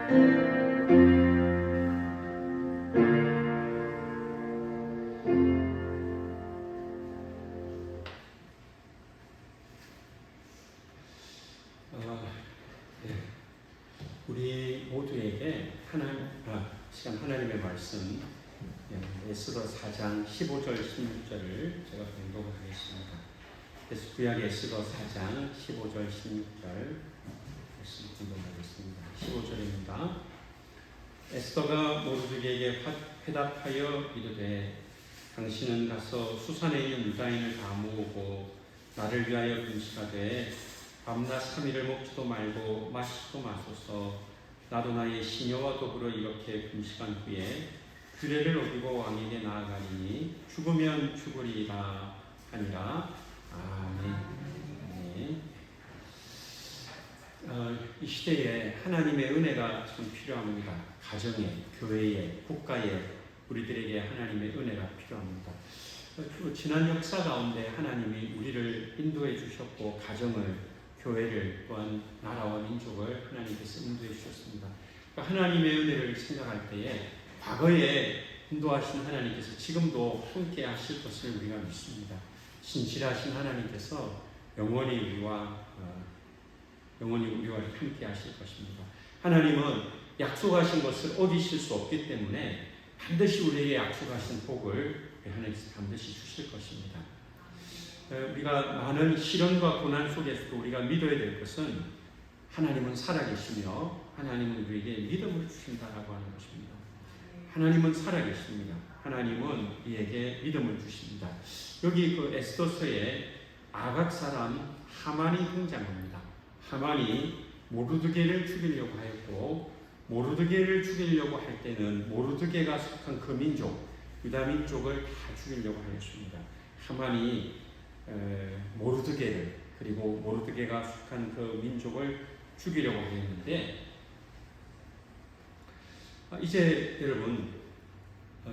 우리 모두에게 시간 하나님의 말씀 에스더 4장 15절 16절을 제가 공독을 하겠습니다. 그래서 구약 에스더 4장 15절 16절 말씀 공독하겠습니다. 15절입니다. 에스더가 모르드게에게 회답하여 이르되 당신은 가서 수산에 있는 유다인을 다 모으고 나를 위하여 금식하되 밤낮 3일을 먹지도 말고 마시지도 마소서. 나도 나의 시녀와 더불어 이렇게 금식한 후에 규례를 어기고 왕에게 나아가리니 죽으면 죽으리라 하니라. 아멘. 이 시대에 하나님의 은혜가 참 필요합니다. 가정에, 교회에, 국가에 우리들에게 하나님의 은혜가 필요합니다. 지난 역사 가운데 하나님이 우리를 인도해 주셨고 가정을, 교회를, 또한 나라와 민족을 하나님께서 인도해 주셨습니다. 그러니까 하나님의 은혜를 생각할 때에 과거에 인도하신 하나님께서 지금도 함께 하실 것을 우리가 믿습니다. 신실하신 하나님께서 영원히 우리와 함께 하실 것입니다. 하나님은 약속하신 것을 어기실 수 없기 때문에 반드시 우리에게 약속하신 복을 하나님께서 반드시 주실 것입니다. 우리가 많은 시련과 고난 속에서도 우리가 믿어야 될 것은 하나님은 살아계시며 하나님은 우리에게 믿음을 주신다라고 하는 것입니다. 하나님은 살아계십니다. 하나님은 우리에게 믿음을 주십니다. 여기 그 에스더서에 아각 사람 하만이 등장합니다. 하만이 모르드게를 죽이려고 하였고, 모르드게를 죽이려고 할 때는 모르드게가 속한 그 민족, 유다 민족을 다 죽이려고 하였습니다. 하만이 모르드게를, 그리고 모르드게가 속한 그 민족을 죽이려고 했는데, 이제 여러분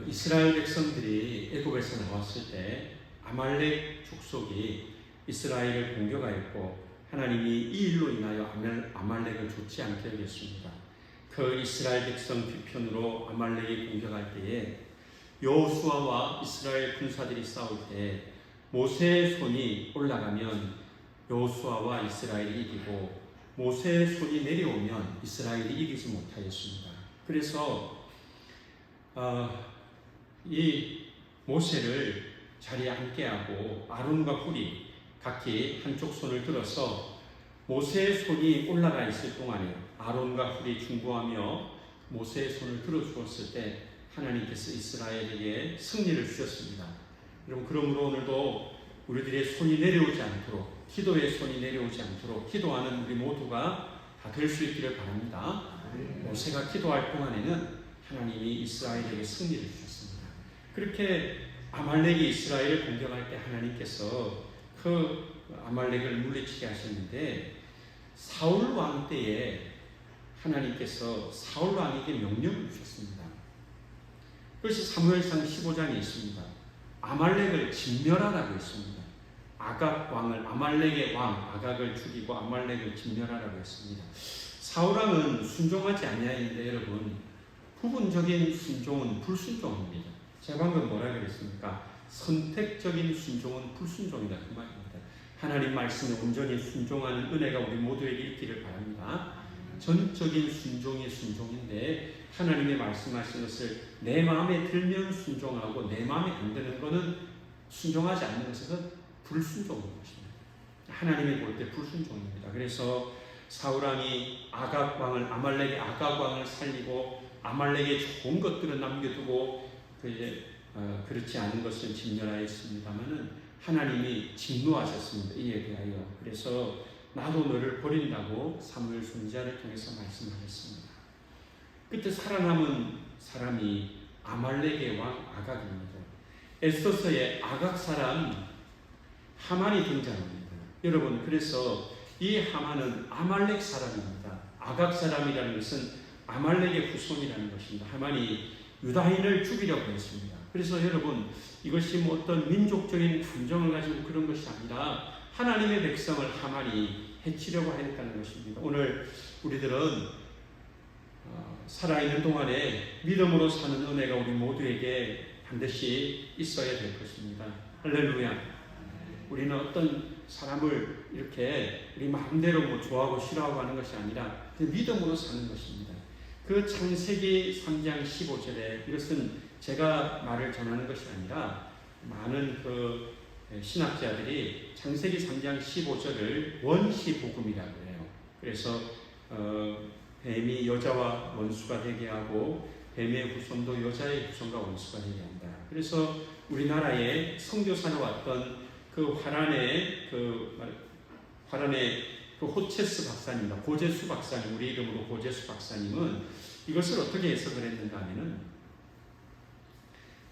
이스라엘 백성들이 애굽에서 나왔을 때 아말렉 족속이 이스라엘을 공격하였고 하나님이 이 일로 인하여 아말렉을 좋지 않게 여겼습니다. 그 이스라엘 백성 뒤편으로 아말렉이 공격할 때에 여호수아와 이스라엘 군사들이 싸울 때 모세의 손이 올라가면 여호수아와 이스라엘이 이기고 모세의 손이 내려오면 이스라엘이 이기지 못하였습니다. 그래서 이 모세를 자리에 앉게 하고 아론과 훌이 각기 한쪽 손을 들어서 모세의 손이 올라가 있을 동안에 아론과 훌이 중보하며 모세의 손을 들어주었을 때 하나님께서 이스라엘에게 승리를 주셨습니다. 여러분, 그러므로 오늘도 우리들의 손이 내려오지 않도록, 기도의 손이 내려오지 않도록 기도하는 우리 모두가 다 될 수 있기를 바랍니다. 모세가 기도할 동안에는 하나님이 이스라엘에게 승리를 주셨습니다. 그렇게 아말렉이 이스라엘을 공격할 때 하나님께서 그 아말렉을 물리치게 하셨는데, 사울 왕 때에 하나님께서 사울 왕에게 명령을 주셨습니다. 그것이 사무엘상 15장에 있습니다. 아말렉을 진멸하라고 했습니다. 아각 왕을, 아말렉의 왕 아각을 죽이고 아말렉을 진멸하라고 했습니다. 사울 왕은 순종하지 아니하였는데 여러분, 부분적인 순종은 불순종입니다. 제가 방금 뭐라 그랬습니까? 선택적인 순종은 불순종이다, 그 말입니다. 하나님 말씀에 온전히 순종하는 은혜가 우리 모두에게 있기를 바랍니다. 전적인 순종이 순종인데 하나님의 말씀하신 것을 내 마음에 들면 순종하고 내 마음에 안 드는 것은 순종하지 않는 것은 불순종인 것입니다. 하나님이 볼 때 불순종입니다. 그래서 사울왕이 아각 왕을, 아말렉의 아각 왕을 살리고 아말렉의 좋은 것들은 남겨두고 그렇지 않은 것을 진멸하였습니다마는 하나님이 진노하셨습니다. 이에 대하여. 그래서 나도 너를 버린다고 사무엘 선지자를 통해서 말씀하셨습니다. 그때 살아남은 사람이 아말렉의 왕 아각입니다. 에스더서에 아각 사람 하만이 등장합니다. 여러분, 그래서 이 하만은 아말렉 사람입니다. 아각 사람이라는 것은 아말렉의 후손이라는 것입니다. 하만이 유다인을 죽이려고 했습니다. 그래서 여러분, 이것이 뭐 어떤 민족적인 감정을 가지고 그런 것이 아니라 하나님의 백성을 하만이 해치려고 했다는 것입니다. 오늘 우리들은 살아있는 동안에 믿음으로 사는 은혜가 우리 모두에게 반드시 있어야 될 것입니다. 할렐루야. 우리는 어떤 사람을 이렇게 우리 마음대로 뭐 좋아하고 싫어하고 하는 것이 아니라 믿음으로 사는 것입니다. 그 창세기 3장 15절에 이것은 제가 말을 전하는 것이 아니라 많은 그 신학자들이 창세기 3장 15절을 원시복음이라고 해요. 그래서 뱀이 여자와 원수가 되게 하고 뱀의 후손도 여자의 후손과 원수가 되게 한다. 그래서 우리나라에 선교사로 왔던 그 화란의 호체스 박사님과 고재수 박사님, 우리 이름으로 고재수 박사님은 이것을 어떻게 해석을 했는가 하면은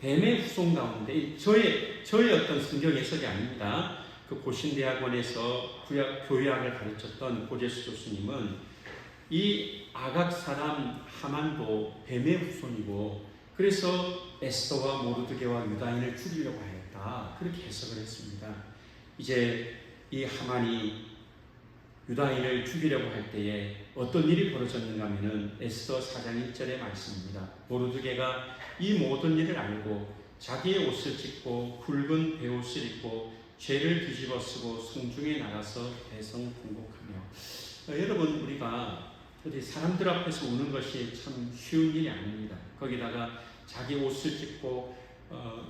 뱀의 후손 가운데 저의 어떤 성경 해석이 아닙니다. 그 고신대학원에서 교회학을 가르쳤던 고재수 교수님은 이 아각 사람 하만도 뱀의 후손이고 그래서 에스더와 모르드게와 유다인을 죽이려고 하였다. 그렇게 해석을 했습니다. 이제 이 하만이 유다인을 죽이려고 할 때에 어떤 일이 벌어졌는가 하면은 에스더 4장 1절의 말씀입니다. 모르드게가 이 모든 일을 알고 자기의 옷을 찢고 굵은 베옷을 입고 죄를 뒤집어 쓰고 성중에 나가서 대성통곡하며 여러분 우리가 어디 사람들 앞에서 우는 것이 참 쉬운 일이 아닙니다. 거기다가 자기 옷을 찢고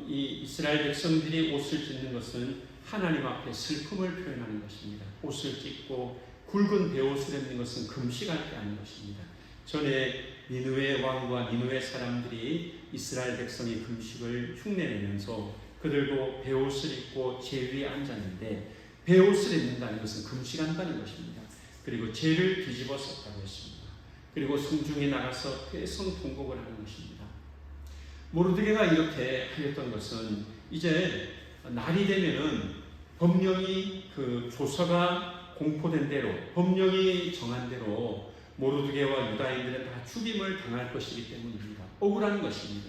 이 이스라엘 백성들이 옷을 찢는 것은 하나님 앞에 슬픔을 표현하는 것입니다. 옷을 찢고 굵은 베옷을 입는 것은 금식할 게 아닌 것입니다. 전에 니느웨 왕과 니느웨 사람들이 이스라엘 백성의 금식을 흉내내면서 그들도 베옷을 입고 제 위에 앉았는데 베옷을 입는다는 것은 금식한다는 것입니다. 그리고 죄를 뒤집어 썼다고 했습니다. 그리고 성중에 나가서 대성통곡을 하는 것입니다. 모르드게가 이렇게 하였던 것은 이제 날이 되면은 법령이 그 조서가 공포된 대로 법령이 정한 대로 모르드게와 유다인들은 다 죽임을 당할 것이기 때문입니다. 억울한 것입니다.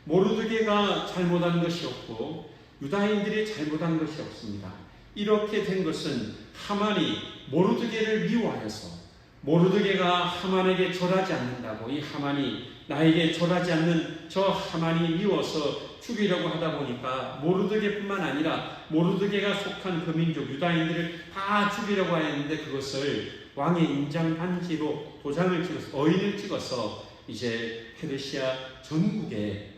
모르드게가 잘못한 것이 없고 유다인들이 잘못한 것이 없습니다. 이렇게 된 것은 하만이 모르드게를 미워하여서 모르드게가 하만에게 절하지 않는다고 이 하만이 나에게 절하지 않는 저 하만이 미워서 죽이려고 하다 보니까 모르드게뿐만 아니라 모르드게가 속한 그 민족 유다인들을 다 죽이려고 하였는데 그것을 왕의 인장 반지로 도장을 찍어서 어인을 찍어서 이제 페르시아 전국에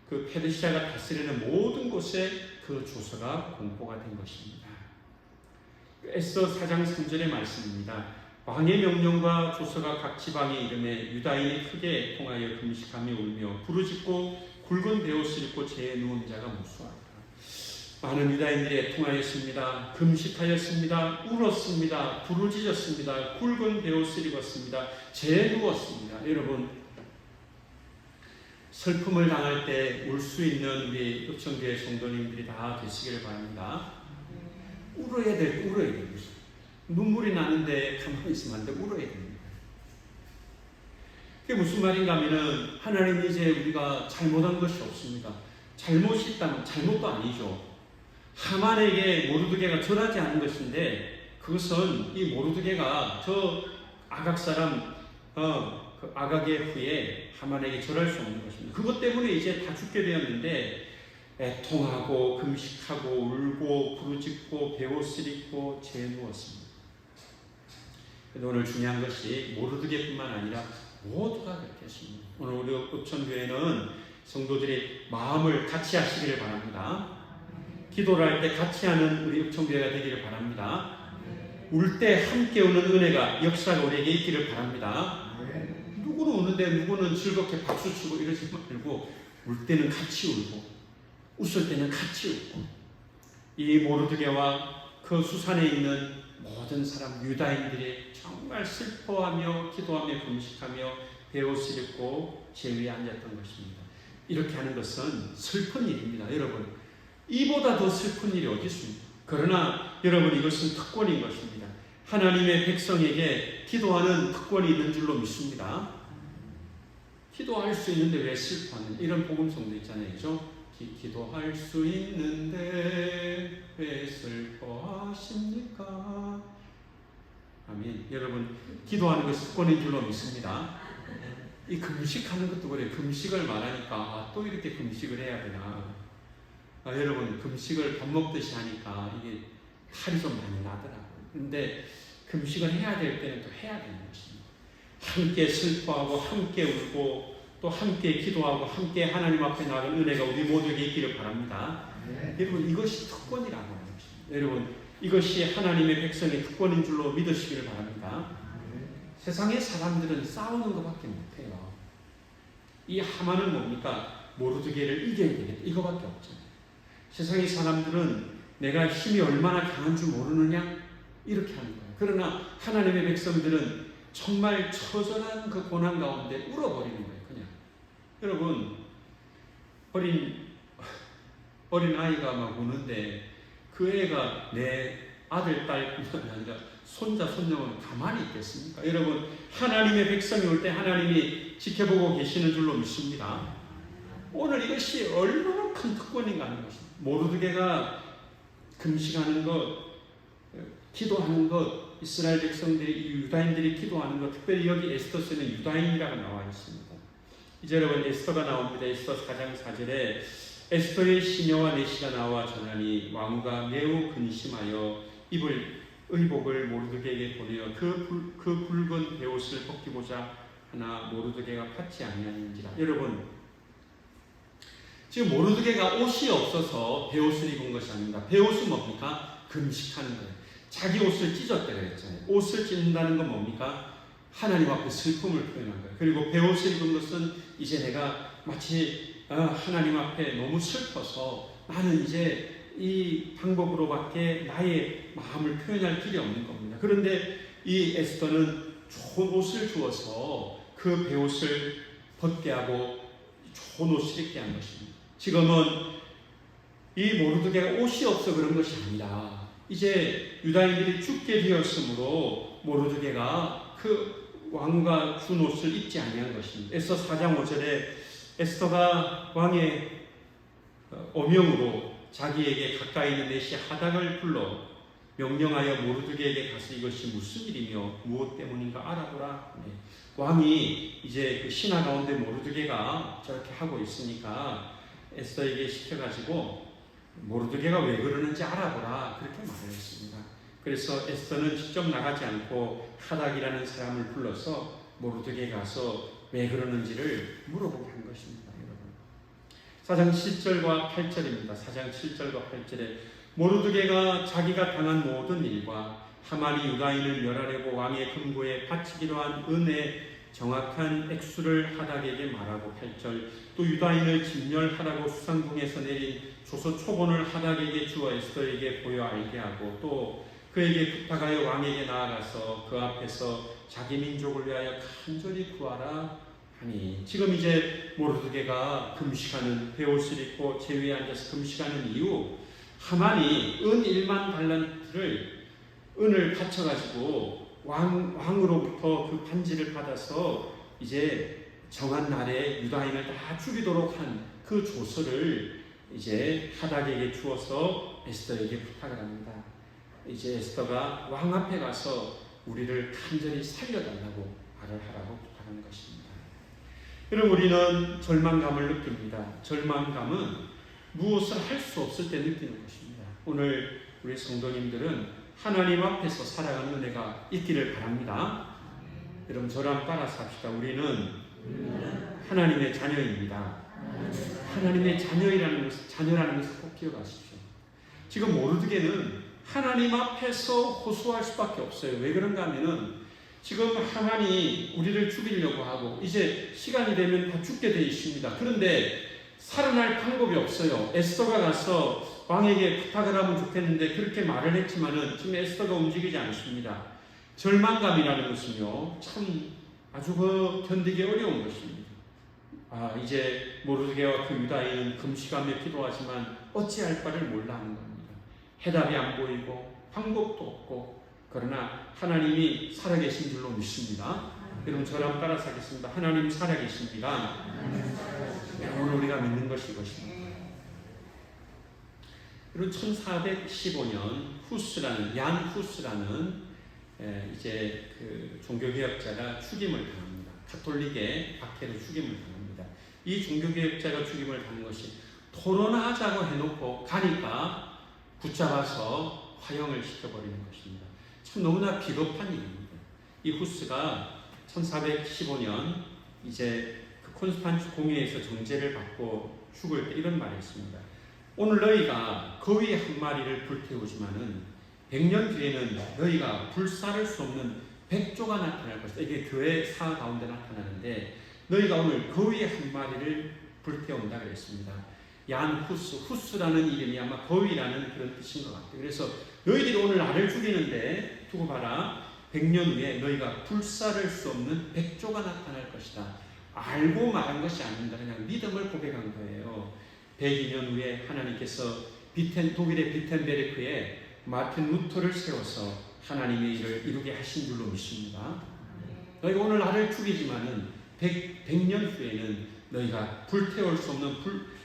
그 페르시아가 다스리는 모든 곳에 그 조서가 공포가 된 것입니다. 에스더 4장 3절의 말씀입니다. 왕의 명령과 조서가 각 지방에 이름에 유다인이 크게 통하여 금식하며 울며 부르짖고 굵은 베옷을 입고 재에 누운 자가 무수하다. 많은 유다인들이 통하였습니다. 금식하였습니다. 울었습니다. 부르짖었습니다. 굵은 베옷을 입었습니다. 재에 누웠습니다. 여러분 슬픔을 당할 때 울 수 있는 우리 읍청교회 성도님들이 다 되시기를 바랍니다. 울어야 될 때 울어야 됩니다. 눈물이 나는데 가만히 있으면 안 돼. 울어야 됩니다. 그게 무슨 말인가 하면은 하나님이 이제 우리가 잘못한 것이 없습니다. 잘못이 있다면 잘못도 아니죠. 하만에게 모르드게가 절하지 않은 것인데 그것은 이 모르드게가 저 아각 사람 그 아각의 후에 하만에게 절할 수 없는 것입니다. 그것 때문에 이제 다 죽게 되었는데 애통하고 금식하고 울고 부르짖고 베옷을 입고 재에 누웠습니다. 오늘 중요한 것이 모르드게뿐만 아니라 모두가 그렇게 했습니다. 오늘 우리 읍천교회는 성도들이 마음을 같이 하시기를 바랍니다. 기도를 할 때 같이 하는 우리 읍천교회가 되기를 바랍니다. 울 때 함께 우는 은혜가 역사가 우리에게 있기를 바랍니다. 누구는 우는데 누구는 즐겁게 박수 치고 이러지 말고 울 때는 같이 울고 웃을 때는 같이 웃고 이 모르드게와 그 수산에 있는 모든 사람 유다인들이 정말 슬퍼하며 기도하며 금식하며 베옷을 입고 제 위에 앉았던 것입니다. 이렇게 하는 것은 슬픈 일입니다. 여러분 이보다 더 슬픈 일이 어디 있습니까? 그러나 여러분 이것은 특권인 것입니다. 하나님의 백성에게 기도하는 특권이 있는 줄로 믿습니다. 기도할 수 있는데 왜 슬퍼하는 이런 복음성도 있잖아요. 그렇죠? 기도할 수 있는데 왜 슬퍼하십니까? 아멘. 여러분 기도하는 것이 특권인 줄로 믿습니다. 이 금식하는 것도 그래. 금식을 말하니까 또 이렇게 금식을 해야 되나. 여러분 금식을 밥 먹듯이 하니까 이게 탈이 좀 많이 나더라고요. 근데 금식을 해야 될 때는 또 해야 되는 것입니다. 함께 슬퍼하고 함께 울고 또 함께 기도하고 함께 하나님 앞에 나가는 은혜가 우리 모두에게 있기를 바랍니다. 여러분 이것이 특권이라고 하는 것입니다. 여러분 이것이 하나님의 백성의 특권인 줄로 믿으시기를 바랍니다. 세상의 사람들은 싸우는 것밖에 못해요. 이 하만은 뭡니까? 모르드게를 이겨야 되겠다. 이거밖에 없잖아요. 세상의 사람들은 내가 힘이 얼마나 강한 줄 모르느냐? 이렇게 하는 거예요. 그러나 하나님의 백성들은 정말 처절한 그 고난 가운데 울어버리는 거예요. 그냥. 여러분 어린 아이가 막 우는데 그 애가 내 아들, 딸뿐만 아니라 손자, 손녀는 가만히 있겠습니까? 여러분 하나님의 백성이 올 때 하나님이 지켜보고 계시는 줄로 믿습니다. 오늘 이것이 얼마나 큰 특권인가 하는 것입니다. 모르드게가 금식하는 것, 기도하는 것, 이스라엘 백성들이, 유다인들이 기도하는 것, 특별히 여기 에스더서는 유다인이라고 나와 있습니다. 이제 여러분 에스더가 나옵니다. 에스더 4장 4절에 에스더의 시녀와 내시가 나와 전하니 왕후가 매우 근심하여 입을 의복을 모르드게에게 보내어 그 붉은 베옷을 벗기고자 하나 모르드게가 받지 아니하는지라. 여러분 지금 모르드게가 옷이 없어서 베옷을 입은 것이 아닙니다. 베옷은 뭡니까? 금식하는 거예요. 자기 옷을 찢었다 그랬잖아요. 옷을 찢는다는 건 뭡니까? 하나님 앞에 슬픔을 표현한 거예요. 그리고 베옷을 입은 것은 이제 내가 마치 하나님 앞에 너무 슬퍼서 나는 이제 이 방법으로밖에 나의 마음을 표현할 길이 없는 겁니다. 그런데 이 에스더는 좋은 옷을 주어서 그 베옷을 벗게 하고 좋은 옷을 입게 한 것입니다. 지금은 이 모르드게가 옷이 없어 그런 것이 아니라 이제 유다인들이 죽게 되었으므로 모르드게가 그 왕과 준 옷을 입지 아니한 것입니다. 에스더 4장 5절에 에스더가 왕의 어명으로 자기에게 가까이 있는 내시 하닥을 불러 명령하여 모르드게에게 가서 이것이 무슨 일이며 무엇 때문인가 알아보라. 네. 왕이 이제 그 신하 가운데 모르드게가 저렇게 하고 있으니까 에스더에게 시켜가지고 모르드게가 왜 그러는지 알아보라 그렇게 말을 했습니다. 그래서 에스더는 직접 나가지 않고 하닥이라는 사람을 불러서 모르드게에 가서 왜 그러는지를 물어보게 한 것입니다. 여러분 4장 7절과 8절입니다. 4장 7절과 8절에 모르드게가 자기가 당한 모든 일과 하만이 유다인을 멸하려고 왕의 금고에 바치기로 한 은혜 정확한 액수를 하닥에게 말하고 8절 또 유다인을 진멸하라고 수상궁에서 내린 조서 초본을 하닥에게 주어 에스더에게 보여 알게 하고 또 그에게 부탁하여 왕에게 나아가서 그 앞에서 자기 민족을 위하여 간절히 구하라 하니. 지금 이제 모르드게가 금식하는 베옷을 입고 제위에 앉아서 금식하는 이유 하만이 은 1만 달란트를 은을 바쳐가지고 왕으로부터 그 반지를 받아서 이제 정한 날에 유다인을 다 죽이도록 한 그 조서를 이제 하닥에게 주어서 에스더에게 부탁을 합니다. 이제 에스더가 왕 앞에 가서 우리를 간절히 살려달라고 말을 하라고 부탁하는 것입니다. 여러분 우리는 절망감을 느낍니다. 절망감은 무엇을 할 수 없을 때 느끼는 것입니다. 오늘 우리 성도님들은 하나님 앞에서 살아가는 은혜가 있기를 바랍니다. 여러분 저랑 따라서 합시다. 우리는 하나님의 자녀입니다. 하나님의 자녀라는 것을 꼭 기억하십시오. 지금 모르드게는 하나님 앞에서 호소할 수밖에 없어요. 왜 그런가 하면은 지금 하만이 우리를 죽이려고 하고 이제 시간이 되면 다 죽게 되어 있습니다. 그런데 살아날 방법이 없어요. 에스더가 가서 왕에게 부탁을 하면 좋겠는데 그렇게 말을 했지만은 지금 에스더가 움직이지 않습니다. 절망감이라는 것은요, 참 아주 견디기 어려운 것입니다. 이제 모르드게와 그 유다인은 금식하며 기도하지만 어찌할 바를 몰라 하는 겁니다. 해답이 안 보이고 방법도 없고 그러나 하나님이 살아계신 줄로 믿습니다. 여러분 저랑 따라서 하겠습니다. 하나님 살아계십니다. 오늘 우리가 믿는 것이 이것입니다. 그리고 1415년 얀 후스라는 이제 그 종교개혁자가 죽임을 당합니다. 가톨릭의 박해로 죽임을 당합니다. 이 종교개혁자가 죽임을 당한 것이 토론하자고 해놓고 가니까 붙잡아서 화형을 시켜버리는 것입니다. 참 너무나 비겁한 일입니다. 이 후스가 1415년 이제 그 콘스탄츠 공회에서 정죄를 받고 죽을 때 이런 말을 했습니다. 오늘 너희가 거위 한 마리를 불태우지만은 100년 뒤에는 너희가 불사를 수 없는 백조가 나타날 것이다. 이게 교회 사 가운데 나타나는데 너희가 오늘 거위 한 마리를 불태운다 그랬습니다. 얀 후스라는 이름이 아마 거위라는 그런 뜻인 것 같아요. 그래서 너희들이 오늘 나를 죽이는데 두고 봐라. 100년 후에 너희가 불사를 수 없는 백조가 나타날 것이다. 알고 말한 것이 아닙니다. 그냥 믿음을 고백한 거예요. 102년 후에 하나님께서 독일의 비텐베르크에 마틴 루터를 세워서 하나님의 일을 이루게 하신 줄로 믿습니다. 너희가 오늘 나를 죽이지만은 100년 후에는 너희가 불태울 수 없는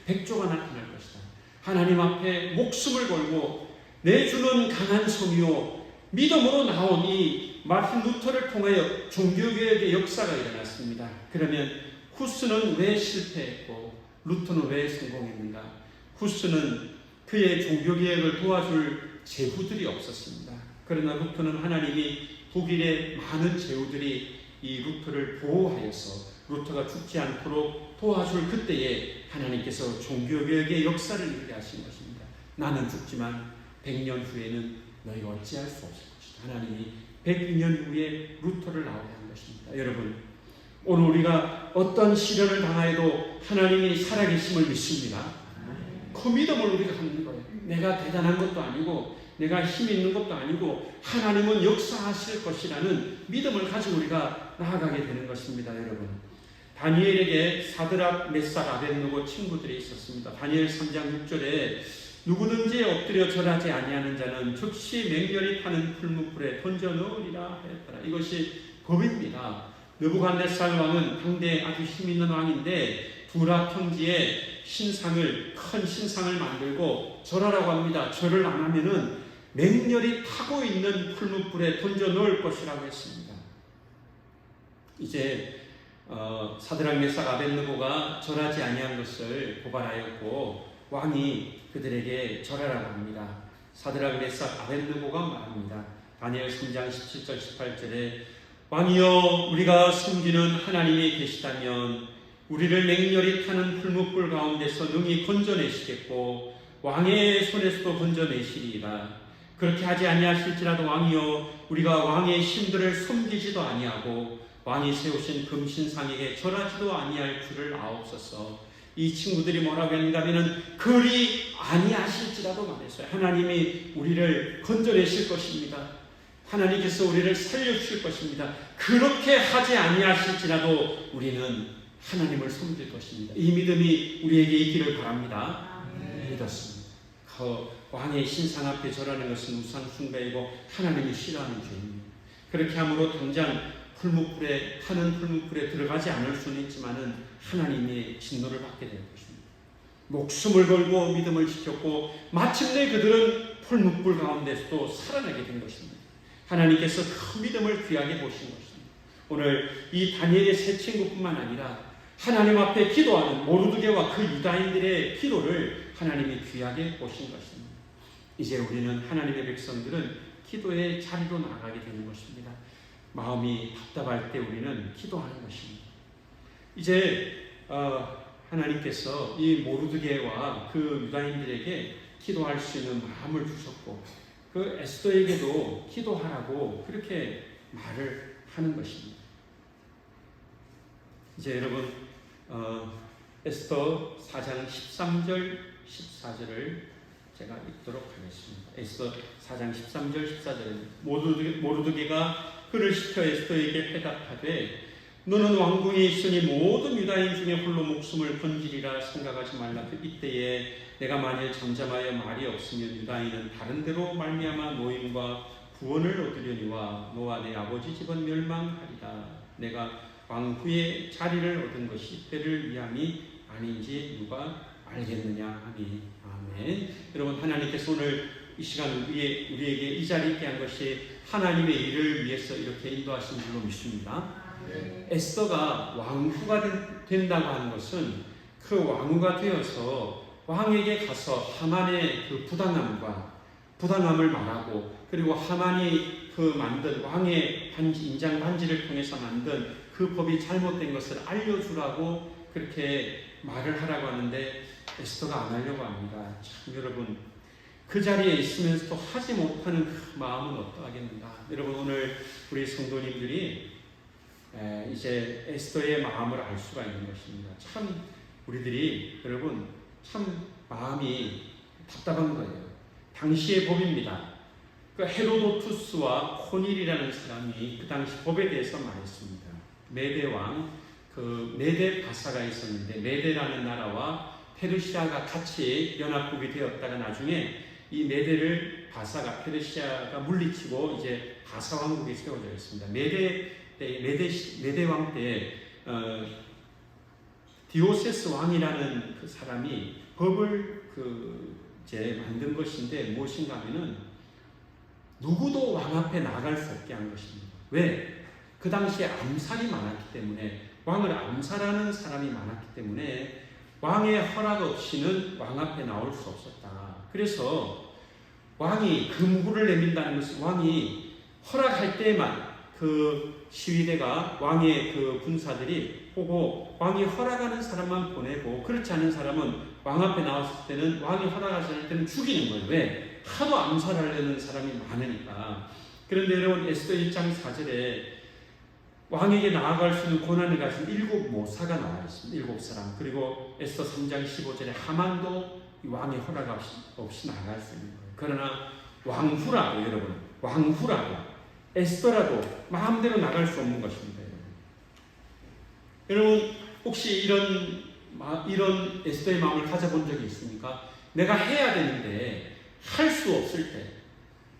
백조가 나타날 것이다. 하나님 앞에 목숨을 걸고 내주는 강한 성이요 믿음으로 나온 이 마틴 루터를 통하여 종교개혁의 역사가 일어났습니다. 그러면 후스는 왜 실패했고 루터는 왜 성공했는가? 후스는 그의 종교개혁을 도와줄 제후들이 없었습니다. 그러나 루터는 하나님이 독일의 많은 제후들이 이 루터를 보호하여서 루터가 죽지 않도록 도와줄 그때에 하나님께서 종교개혁의 역사를 이루게 하신 것입니다. 나는 죽지만 100년 후에는 너희가 어찌할 수 없을 것이다. 하나님이 100년 후에 루터를 나오게 한 것입니다. 여러분, 오늘 우리가 어떤 시련을 당하여도 하나님이 살아계심을 믿습니다. 그 믿음을 우리가 갖는 거예요. 내가 대단한 것도 아니고 내가 힘 있는 것도 아니고 하나님은 역사하실 것이라는 믿음을 가지고 우리가 나아가게 되는 것입니다. 여러분, 다니엘에게 사드락, 메삭, 아벳느고 친구들이 있었습니다. 다니엘 3장 6절에 누구든지 엎드려 절하지 아니하는 자는 즉시 맹렬히 타는 풀무불에 던져 넣으리라 했더라. 이것이 법입니다. 느부갓네살 왕은 당대 아주 힘있는 왕인데 두라 평지에 큰 신상을 만들고 절하라고 합니다. 절을 안 하면은 맹렬히 타고 있는 풀무불에 던져 넣을 것이라고 했습니다. 이제 사드락, 메삭, 아벳느고가 절하지 아니한 것을 고발하였고 왕이 그들에게 절하라고 합니다. 사드락, 메삭, 아벳느고가 말합니다. 다니엘 3장 17절 18절에 왕이여 우리가 섬기는 하나님이 계시다면 우리를 맹렬히 타는 풀무불 가운데서 능히 건져내시겠고 왕의 손에서도 건져내시리이다. 그렇게 하지 아니하실지라도 왕이여 우리가 왕의 신들을 섬기지도 아니하고 왕이 세우신 금신상에게 절하지도 아니할 줄을 아옵소서. 이 친구들이 뭐라고 했는가 하면 그리 아니하실지라도 말했어요. 하나님이 우리를 건져내실 것입니다. 하나님께서 우리를 살려주실 것입니다. 그렇게 하지 아니하실지라도 우리는 하나님을 섬길 것입니다. 이 믿음이 우리에게 있기를 바랍니다. 믿었습니다. 왕의 신상 앞에 절하는 것은 우상 숭배이고 하나님이 싫어하는 죄입니다. 그렇게 함으로 당장 타는 풀무불에 들어가지 않을 수는 있지만은 하나님의 진노를 받게 될 것입니다. 목숨을 걸고 믿음을 지켰고 마침내 그들은 풀무불 가운데서도 살아나게 된 것입니다. 하나님께서 그 믿음을 귀하게 보신 것입니다. 오늘 이 다니엘의 세 친구뿐만 아니라 하나님 앞에 기도하는 모르드게와 그 유다인들의 기도를 하나님이 귀하게 보신 것입니다. 이제 우리는 하나님의 백성들은 기도의 자리로 나가게 되는 것입니다. 마음이 답답할 때 우리는 기도하는 것입니다. 이제 하나님께서 이 모르드게와 그 유다인들에게 기도할 수 있는 마음을 주셨고 그 에스더에게도 기도하라고 그렇게 말을 하는 것입니다. 이제 여러분 에스더 4장 13절 14절을 제가 읽도록 하겠습니다. 에스더 4장 13절 14절에 모르드게가 그를 시켜 에스더에게 대답하되 너는 왕궁에 있으니 모든 유다인 중에 홀로 목숨을 건지리라 생각하지 말라. 이때에 내가 만일 잠잠하여 말이 없으면 유다인은 다른 데로 말미암아 노임과 구원을 얻으려니와 너와 내 아버지 집은 멸망하리라. 내가 왕후의 자리를 얻은 것이 때를 위함이 아닌지 누가 알겠느냐 하니. 아멘. 여러분, 하나님께서 오늘 이 시간 우리에게 이 자리에 있게 한 것이 하나님의 일을 위해서 이렇게 인도하신 줄로 믿습니다. 에스더가 왕후가 된다고 하는 것은 그 왕후가 되어서 왕에게 가서 하만의 그 부당함을 말하고, 그리고 하만이 그 만든 왕의 인장 반지를 통해서 만든 그 법이 잘못된 것을 알려주라고 그렇게 말을 하라고 하는데 에스더가 안 하려고 합니다. 참 여러분, 그 자리에 있으면서도 하지 못하는 그 마음은 어떠하겠는가. 여러분, 오늘 우리 성도님들이 이제 에스더의 마음을 알 수가 있는 것입니다. 참 우리들이 여러분 참 마음이 답답한 거예요. 당시의 법입니다. 그 헤로도투스와 코닐이라는 사람이 그 당시 법에 대해서 말했습니다. 메대왕, 그 메대 바사가 있었는데, 메대라는 나라와 페르시아가 같이 연합국이 되었다가 나중에 이 메대를 페르시아가 물리치고 이제 바사 왕국이 세워져 있습니다. 메대 왕 때 디오세스 왕이라는 그 사람이 법을 이제 만든 것인데 무엇인가 하면은 누구도 왕 앞에 나갈 수 없게 한 것입니다. 왜? 그 당시에 암살이 많았기 때문에, 왕을 암살하는 사람이 많았기 때문에 왕의 허락 없이는 왕 앞에 나올 수 없었다. 그래서 왕이 금구를 내민다는 것은 왕이 허락할 때만 그 시위대가, 왕의 그 군사들이 보고 왕이 허락하는 사람만 보내고, 그렇지 않은 사람은 왕 앞에 나왔을 때는, 왕이 허락하지 않을 때는 죽이는 거예요. 왜? 하도 암살하려는 사람이 많으니까. 그런데 여러분, 에스더 1장 4절에 왕에게 나아갈 수 있는 권한을 가진 7모사가 나와 있습니다. 7사람. 그리고 에스더 3장 15절에 하만도 왕의 허락 없이 나아갈 수 있는 거예요. 그러나 왕후라도, 여러분, 왕후라도, 에스더라도 마음대로 나갈 수 없는 것입니다. 여러분, 혹시 이런 에스더의 마음을 가져본 적이 있습니까? 내가 해야 되는데 할 수 없을 때,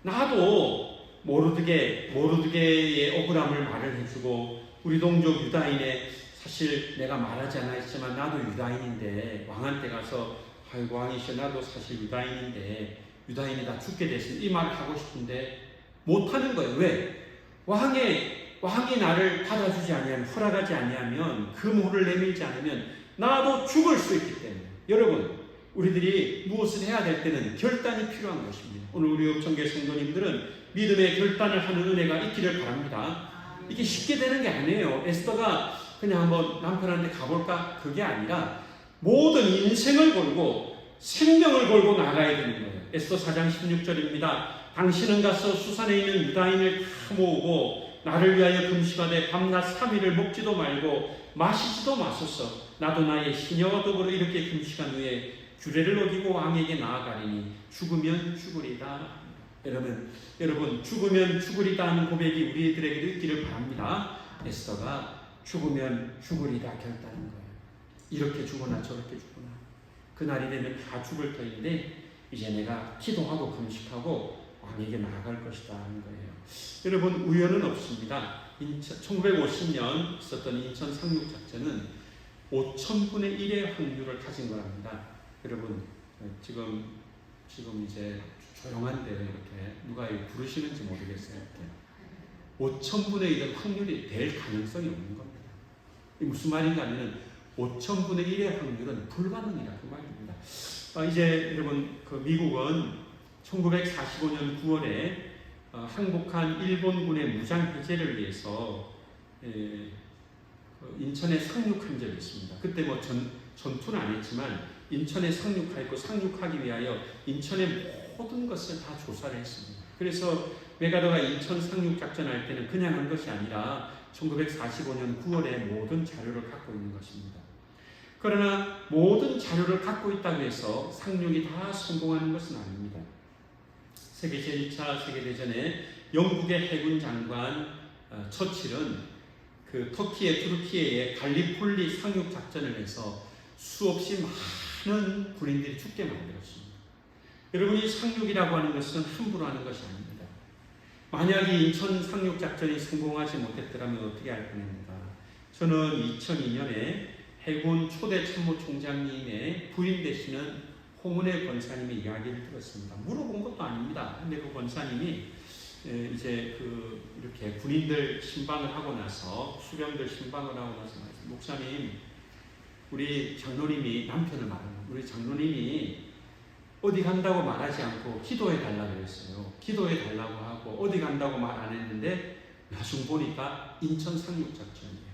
나도 모르드게의 억울함을 말을 해주고, 우리 동족 유다인의, 사실 내가 말하지 않았지만 나도 유다인인데 왕한테 가서, 아이고 왕이시여 나도 사실 유다인인데 유다인이 다 죽게 됐으니 이 말을 하고 싶은데 못하는 거예요. 왜? 왕이 나를 받아주지 아니하면, 허락하지 아니하면, 그 모를 내밀지 않으면 나도 죽을 수 있기 때문에. 여러분, 우리들이 무엇을 해야 될 때는 결단이 필요한 것입니다. 오늘 우리 읍청교 성도님들은 믿음의 결단을 하는 은혜가 있기를 바랍니다. 이게 쉽게 되는 게 아니에요. 에스더가 그냥 한번 남편한테 가볼까? 그게 아니라 모든 인생을 걸고 생명을 걸고 나가야 되는 거예요. 에스더 4장 16절입니다. 당신은 가서 수산에 있는 유다인을 다 모으고 나를 위하여 금식하되 밤낮 3일을 먹지도 말고 마시지도 마소서. 나도 나의 시녀와 더불어 이렇게 금식한 후에 규례를 어기고 왕에게 나아가리니 죽으면 죽으리다. 여러분 죽으면 죽으리다 하는 고백이 우리들에게도 있기를 바랍니다. 에스더가 죽으면 죽으리다 결단한 거예요. 이렇게 죽거나 저렇게 죽거나 그날이 되면 다 죽을 터인데 이제 내가 기도하고 금식하고 왕에게 나아갈 것이다 하는 거예요. 여러분, 우연은 없습니다. 1950년 있었던 인천 상륙작전은 5,000분의 1의 확률을 가진 거랍니다. 여러분, 지금 이제 조용한데 이렇게 누가 부르시는지 모르겠어요. 5,000분의 1의 확률이 될 가능성이 없는 겁니다. 이 무슨 말인가 하면 5,000분의 1의 확률은 불가능이라 그 말입니다. 이제 여러분, 그 미국은 1945년 9월에 항복한 일본군의 무장 해제를 위해서 인천에 상륙한 적이 있습니다. 그때 뭐 전투는 안 했지만 인천에 상륙하였고, 상륙하기 위하여 인천의 모든 것을 다 조사를 했습니다. 그래서 메가더가 인천 상륙 작전할 때는 그냥 한 것이 아니라 1945년 9월에 모든 자료를 갖고 있는 것입니다. 그러나 모든 자료를 갖고 있다고 해서 상륙이 다 성공하는 것은 아닙니다. 세계 제1차 세계대전에 영국의 해군 장관 처칠은 그 투르키예의 갈리폴리 상륙 작전을 해서 수없이 많은 군인들이 죽게 만들었습니다. 여러분, 이 상륙이라고 하는 것은 함부로 하는 것이 아닙니다. 만약 이 인천 상륙 작전이 성공하지 못했더라면 어떻게 할 뻔합니까? 저는 2002년에 해군 초대 참모총장님의 부인 되시는 홍은혜 권사님의 이야기를 들었습니다. 물어본 것도 아닙니다. 근데 그 권사님이 이제 이렇게 군인들 신방을 하고 나서 수령들 신방을 하고 나서 목사님, 우리 장로님이 남편을 말합니다. 우리 장로님이 어디 간다고 말하지 않고 기도해 달라고 그랬어요. 기도해 달라고 하고 어디 간다고 말 안 했는데 나중 보니까 인천 상륙작전이에요.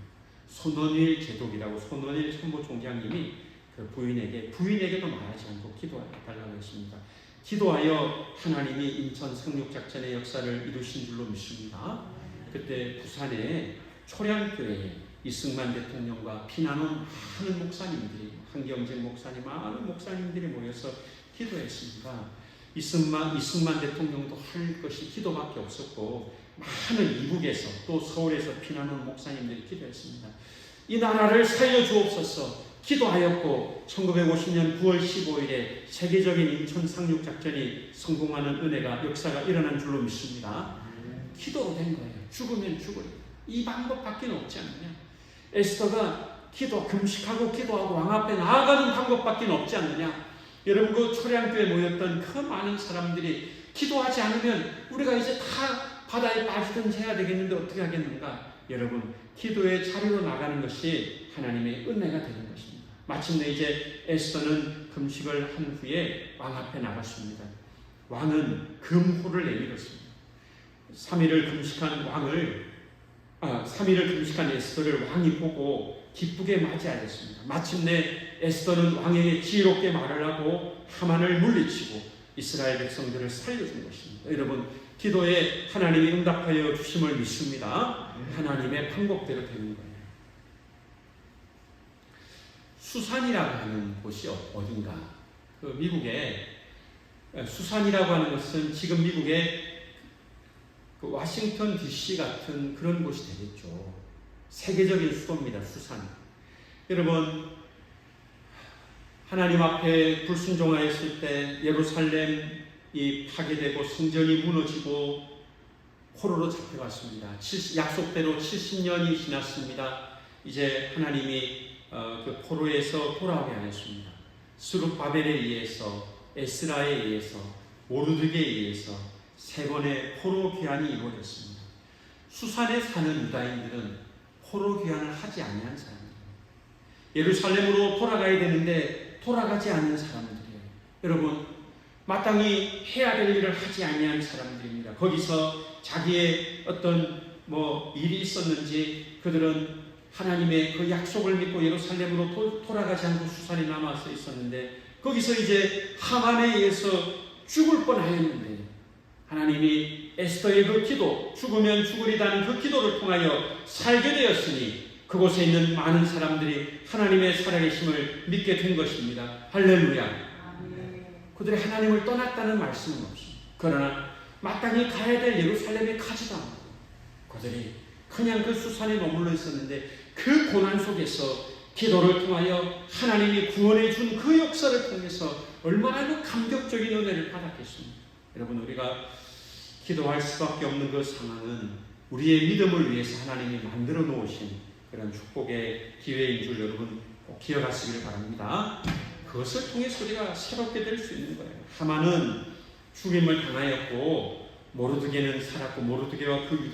손원일 제독이라고 손원일 참모총장님이 그 부인에게도 말하지 않고 기도해 달라고 했습니다. 기도하여 하나님이 인천 상륙작전의 역사를 이루신 줄로 믿습니다. 그때 부산에 초량교회에 이승만 대통령과 피난온 많은 목사님들이, 한경재 목사님, 많은 목사님들이 모여서 기도했습니다. 이승만 대통령도 할 것이 기도밖에 없었고 많은 이북에서 또 서울에서 피난온 목사님들이 기도했습니다. 이 나라를 살려주옵소서 기도하였고 1950년 9월 15일에 세계적인 인천 상륙작전이 성공하는 은혜가 역사가 일어난 줄로 믿습니다. 기도로 된 거예요. 죽으면 죽을 이 방법밖에 없지 않느냐. 에스더가 금식하고 기도하고 왕 앞에 나아가는 방법밖에 없지 않느냐. 여러분, 그 초량교에 모였던 그 많은 사람들이 기도하지 않으면 우리가 이제 다 바다에 빠지든지 해야 되겠는데 어떻게 하겠는가. 여러분, 기도의 자리로 나가는 것이 하나님의 은혜가 되는 것입니다. 마침내 이제 에스더는 금식을 한 후에 왕 앞에 나갔습니다. 왕은 금호를 내밀었습니다. 3일을 금식한 에스더를 왕이 보고 기쁘게 맞이하였습니다. 마침내 에스더는 왕에게 지혜롭게 말을 하고 하만을 물리치고 이스라엘 백성들을 살려준 것입니다. 여러분, 기도에 하나님이 응답하여 주심을 믿습니다. 하나님의 방법대로 되는 거예요. 수산이라고 하는 곳이 어딘가? 미국에 수산이라고 하는 것은 지금 미국의 워싱턴 DC 같은 그런 곳이 되겠죠. 세계적인 수도입니다. 수산. 여러분, 하나님 앞에 불순종하였을 때 예루살렘이 파괴되고 성전이 무너지고 포로로 잡혀갔습니다. 약속대로 70년이 지났습니다. 이제 하나님이 그 포로에서 돌아오게 하였습니다. 스룹바벨에 의해서, 에스라에 의해서, 모르드게에 의해서 3번의 포로 귀환이 이루어졌습니다. 수산에 사는 유다인들은 포로 귀환을 하지 아니한 사람들이에요. 예루살렘으로 돌아가야 되는데 돌아가지 않는 사람들이에요. 여러분, 마땅히 해야 될 일을 하지 아니한 사람들입니다. 거기서 자기의 어떤 일이 있었는지 그들은 하나님의 그 약속을 믿고 예루살렘으로 돌아가지 않고 수산에 남아서 있었는데 거기서 이제 하만에 의해서 죽을 뻔하였는데 하나님이 에스더의 그 기도, 죽으면 죽으리다는 그 기도를 통하여 살게 되었으니 그곳에 있는 많은 사람들이 하나님의 살아계심을 믿게 된 것입니다. 할렐루야. 그들이 하나님을 떠났다는 말씀은 없습니다. 그러나 마땅히 가야 될 예루살렘에 가지도 않고 그들이 그냥 그 수산에 머물러 있었는데 그 고난 속에서 기도를 통하여 하나님이 구원해 준 그 역사를 통해서 얼마나 그 감격적인 은혜를 받았겠습니까? 여러분, 우리가 기도할 수밖에 없는 그 상황은 우리의 믿음을 위해서 하나님이 만들어 놓으신 그런 축복의 기회인 줄 여러분 꼭 기억하시길 바랍니다. 그것을 통해서 우리가 새롭게 될 수 있는 거예요. 하만은 죽임을 당하였고 모르드게는 살았고 모르드게와 그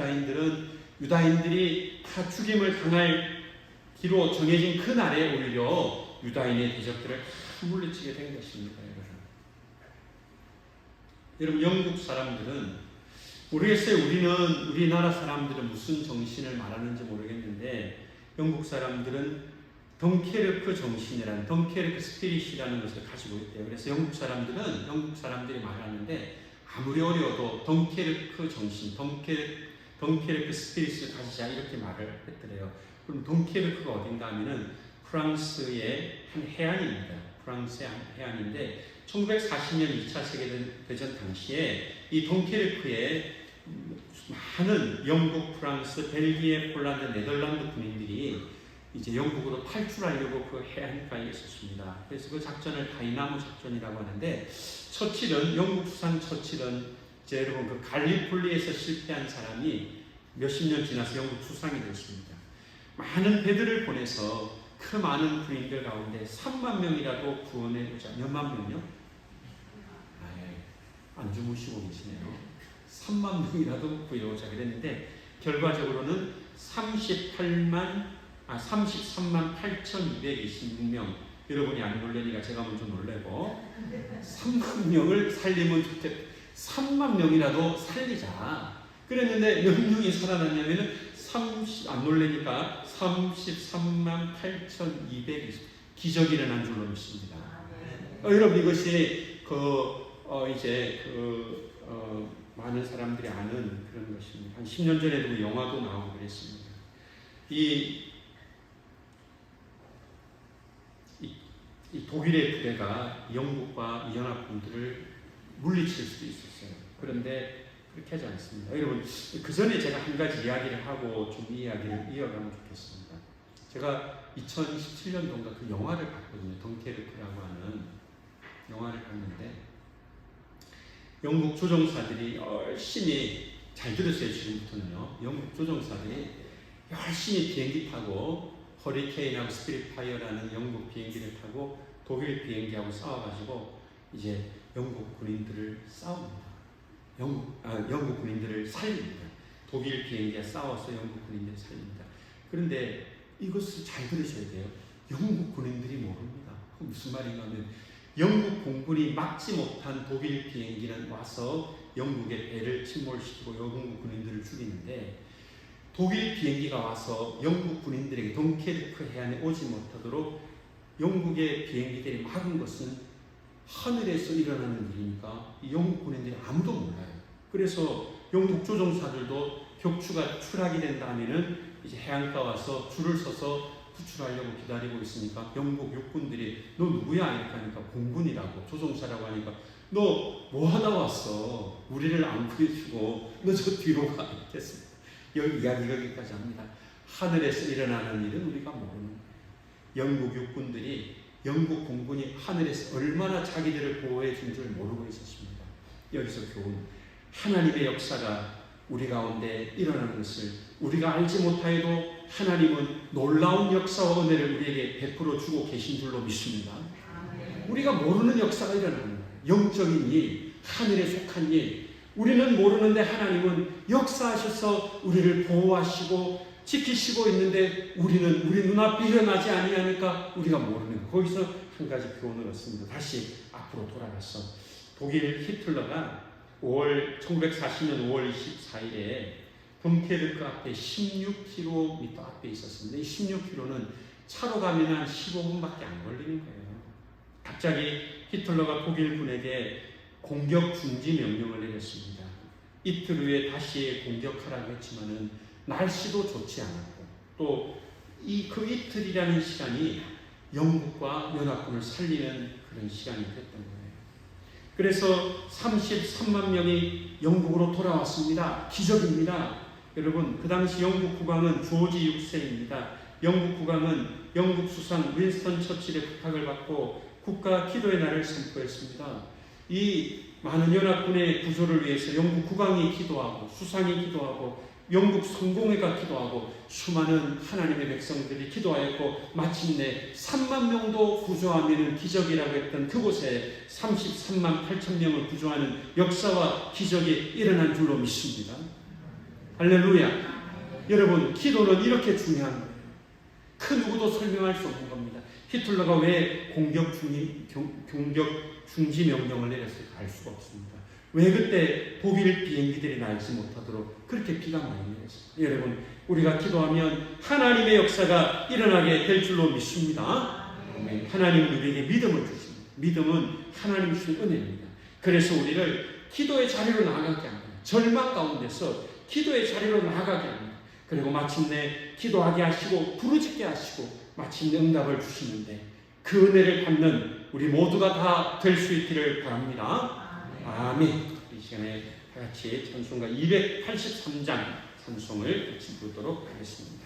유다인들이 다 죽임을 당할 기로 정해진 그 날에 오히려 유다인의 대적들을 다 물리치게 된 것입니다. 여러분, 영국 사람들은 모르겠어요. 우리나라 사람들은 무슨 정신을 말하는지 모르겠는데 영국 사람들은 덩케르크 정신이라는 덩케르크 스피릿이라는 것을 가지고 있대요. 그래서 영국 사람들이 말하는데 아무리 어려워도 덩케르크 정신, 덩케르크 스피릿을 가지자 이렇게 말을 했더래요. 그럼 덩케르크가 어딘가 하면은 프랑스의 한 해안입니다. 프랑스의 한 해안인데 1940년 2차 세계대전 당시에 이 덩케르크에 많은 영국, 프랑스, 벨기에, 폴란드, 네덜란드 군인들이 이제 영국으로 탈출하려고 그 해안가에 있었습니다. 그래서 그 작전을 다이나모 작전이라고 하는데 영국 수상 처칠은 이제 여러분 그 갈리폴리에서 실패한 사람이 몇십 년 지나서 영국 수상이 됐습니다. 많은 배들을 보내서 그 많은 군인들 가운데 3만 명이라도 구원해보자. 몇만 명이요? 안 주무시고 계시네요. 3만 명이라도 구해오자 그랬는데 결과적으로는 33만 8,226명. 여러분이 안 놀래니까 제가 먼저 놀래고 3만 명을 살리면 좋겠다. 3만 명이라도 살리자 그랬는데 몇 명이 살아났냐면은 안 놀래니까 33만 8,220 기적이 일어난 줄로 믿습니다. 여러분 이것이 많은 사람들이 아는 그런 것입니다. 한 10년 전에도 영화도 나오고 그랬습니다. 이 독일의 부대가 영국과 이 연합군들을 물리칠 수도 있었어요. 그런데 그렇게 하지 않습니다. 여러분 그 전에 제가 한 가지 이야기를 하고 좀 이 이야기를 이어가면 좋겠습니다. 제가 2017년도인가 그 영화를 봤거든요. 덩케르크라고 하는 영화를 봤는데 영국 조종사들이 열심히 잘 들으세요. 지금부터는요. 영국 조종사들이 열심히 비행기 타고 허리케인하고 스피릿파이어라는 영국 비행기를 타고 독일 비행기하고 싸워가지고 이제 영국 군인들을 싸웁니다. 영국 군인들을 살립니다. 독일 비행기가 싸워서 영국 군인들을 살립니다. 그런데 이것을 잘 들으셔야 돼요. 영국 군인들이 모릅니다. 무슨 말인가 하면 영국 공군이 막지 못한 독일 비행기는 와서 영국의 배를 침몰시키고 영국 군인들을 죽이는데 독일 비행기가 와서 영국 군인들에게 덩케르크 해안에 오지 못하도록 영국의 비행기들이 막은 것은 하늘에서 일어나는 일이니까 영국 군인들이 아무도 몰라요. 그래서 영국 조종사들도 격추가 추락이 된 다음에는 이제 해안가 와서 줄을 서서 구출하려고 기다리고 있으니까 영국 육군들이 너 누구야? 이렇게 하니까 공군이라고 조종사라고 하니까 너 뭐 하다 왔어? 우리를 안 구해주고 너 저 뒤로 가. 이렇게 했습니다. 여기 이야기가 여기까지 합니다. 하늘에서 일어나는 일은 우리가 모르는 거예요. 영국 육군들이 영국 공군이 하늘에서 얼마나 자기들을 보호해 준 줄 모르고 있었습니다. 여기서 교훈. 하나님의 역사가 우리 가운데 일어나는 것을 우리가 알지 못하여도 하나님은 놀라운 역사와 은혜를 우리에게 베풀어 주고 계신 줄로 믿습니다. 우리가 모르는 역사가 일어나는 거예요. 영적인 일, 하늘에 속한 일. 우리는 모르는데 하나님은 역사하셔서 우리를 보호하시고 지키시고 있는데 우리는 우리 눈앞에 일어나지 아니하니까 우리가 모르는 거예요. 거기서 한 가지 교훈을 얻습니다. 다시 앞으로 돌아가서 독일 히틀러가 1940년 5월 24일에 덩케르크 앞에 16km 앞에 있었습니다. 이 16km는 차로 가면 한 15분밖에 안 걸리는 거예요. 갑자기 히틀러가 독일군에게 공격 중지 명령을 내렸습니다. 이틀 후에 다시 공격하라고 했지만은 날씨도 좋지 않았고 또 그 이틀이라는 시간이 영국과 연합군을 살리는 그런 시간이 됐던 거예요. 그래서 33만 명이 영국으로 돌아왔습니다. 기적입니다. 여러분 그 당시 영국 국왕은 조지 6세입니다. 영국 국왕은 영국 수상 윈스턴 처칠의 부탁을 받고 국가 기도의 날을 선포했습니다. 이 많은 연합군의 구조를 위해서 영국 국왕이 기도하고 수상이 기도하고 영국 성공회가 기도하고 수많은 하나님의 백성들이 기도하였고 마침내 3만 명도 구조하면 기적이라고 했던 그곳에 33만 8천 명을 구조하는 역사와 기적이 일어난 줄로 믿습니다. 할렐루야. 여러분 기도는 이렇게 중요한 거예요. 그 누구도 설명할 수 없는 겁니다. 히틀러가 왜 공격 중지 명령을 내렸을까 알 수가 없습니다. 왜 그때 독일 비행기들이 날지 못하도록 그렇게 비가 많이 내렸습니까? 여러분 우리가 기도하면 하나님의 역사가 일어나게 될 줄로 믿습니다. 하나님은 우리에게 믿음을 주십니다. 믿음은 하나님 주신 은혜입니다. 그래서 우리를 기도의 자리로 나아가게 합니다. 절망 가운데서 기도의 자리로 나아가게 합니다. 그리고 마침내 기도하게 하시고 부르짖게 하시고 마침내 응답을 주시는데 그 은혜를 받는 우리 모두가 다 될 수 있기를 바랍니다. 아멘. 이 시간에 다 같이 찬송가 283장 찬송을 같이 부르도록 하겠습니다.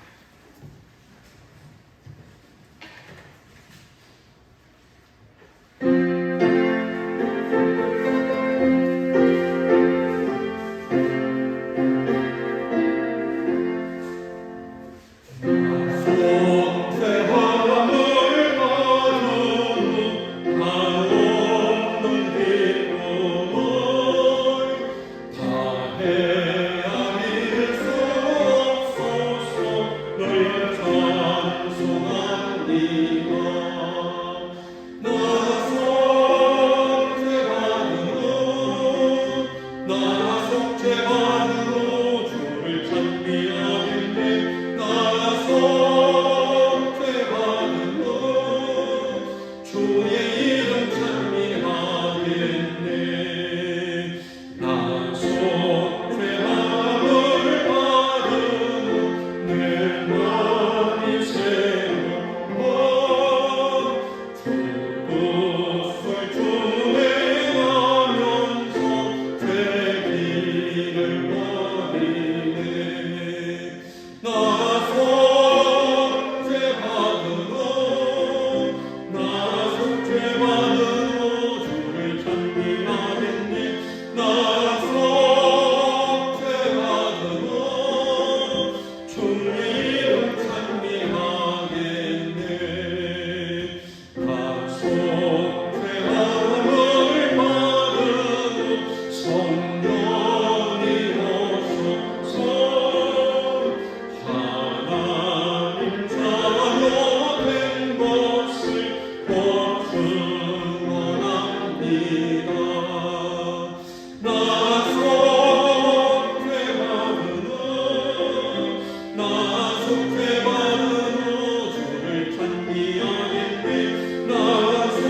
찬미하겠네. 나서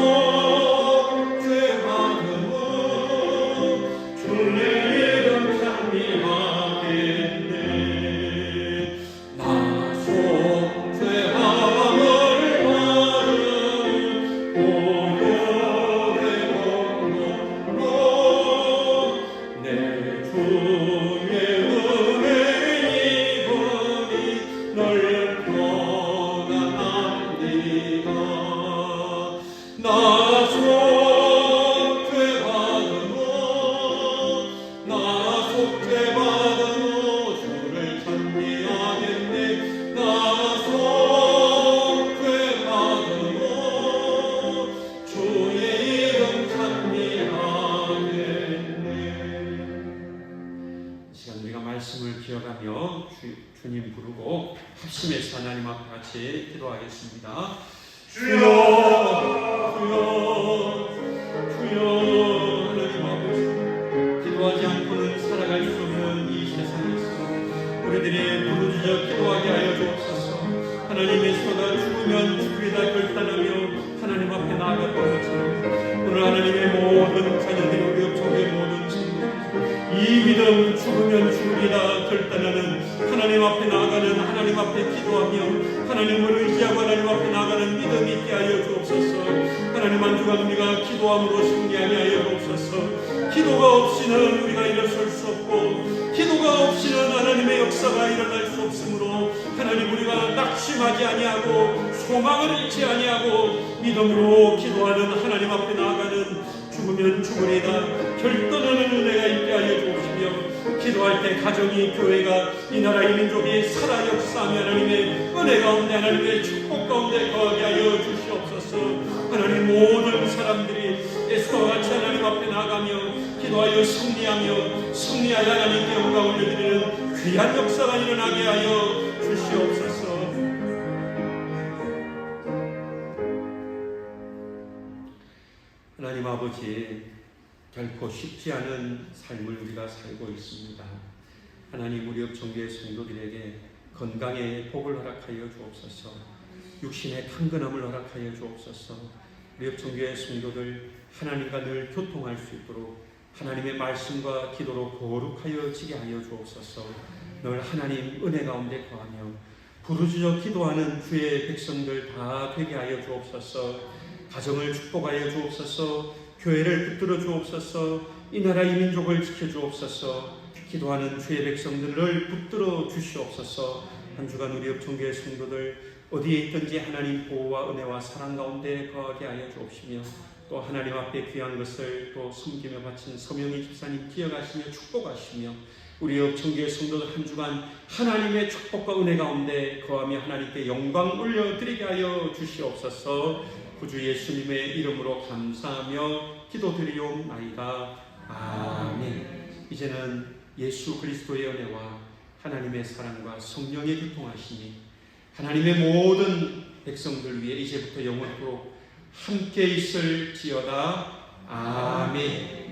죄받으며 주의 이름 찬미하겠네. 나서 죄함을 받으며 오열의 공로로 내 주의 은혜 이분이 널 평안합니다. 나서 죄받으며 주를 찬미하겠네. 나서 죄받으며 주의 이름 찬미하겠네. 이 시간 우리가 말씀을 기억하며 주님 부르고 합심해서 하나님 앞에 같이 기도하겠습니다. 주여, 주여, 주여. 하나님 아버지, 기도하지 않고는 살아갈 수 없는 이 세상에서 우리들이 부르짖어 기도하게 하여 주옵소서. 하나님께서가 죽으면 죽이다 결단하며 하나님 앞에 나아갔던 것처럼 오늘 하나님의 모든 자녀들이 우리 속의 모든 친구들 이 믿음 죽으면 죽으리라 결단하는 하나님 앞에 나아가는 하나님 앞에 기도하며 하나님을 의지하고 하나님 앞에 나아가는 믿음이 있게 하여 주옵소서. 하나님 한 주간 우리가 기도함으로 승리하게 하여 주옵소서. 기도가 없이는 우리가 일어설 수 없고 기도가 없이는 하나님의 역사가 일어날 수 없으므로 하나님 우리가 낙심하지 아니하고 소망을 잃지 아니하고 믿음으로 기도하는 하나님 앞에 나아가는 죽으면 죽으리다 결단하는 은혜가 있게 하여 주옵시며 기도할 때 가정이 교회가 이 나라 이 민족이 살아 역사하며 하나님의 은혜 가운데 하나님의 축복 가운데 거하게 하여 주시옵소서. 하나님 모든 사람들이 에스더와 같이 하나님 앞에 나아가며 기도하여 승리하여 하나님께 영광 올려드리는 귀한 역사가 일어나게 하여 주시옵소서. 하나님 아버지, 결코 쉽지 않은 삶을 우리가 살고 있습니다. 하나님 우리 업종교회 성도들에게 건강의 복을 허락하여 주옵소서. 육신의 강건함을 허락하여 주옵소서. 우리 업종교회 성도들 하나님과 늘 교통할 수 있도록 하나님의 말씀과 기도로 거룩하여 지게 하여 주옵소서. 늘 하나님 은혜 가운데 거하며 부르짖어 기도하는 주의 백성들 다 되게 하여 주옵소서. 가정을 축복하여 주옵소서. 교회를 붙들어 주옵소서. 이 나라 이 민족을 지켜 주옵소서. 기도하는 주의 백성들을 붙들어 주시옵소서. 한 주간 우리 업종교회 성도들 어디에 있든지 하나님 보호와 은혜와 사랑 가운데 거하게 하여 주옵시며 또 하나님 앞에 귀한 것을 또 섬기며 바친 서명희 집사님 기억하시며 축복하시며 우리 업종교회 성도들 한 주간 하나님의 축복과 은혜 가운데 거하며 하나님께 영광 올려드리게 하여 주시옵소서. 구주 예수님의 이름으로 감사하며 기도드리옵나이다. 아멘. 이제는 예수 그리스도의 은혜와 하나님의 사랑과 성령의 교통하심이 하나님의 모든 백성들 위해 이제부터 영원토록 함께 있을지어다. 아멘.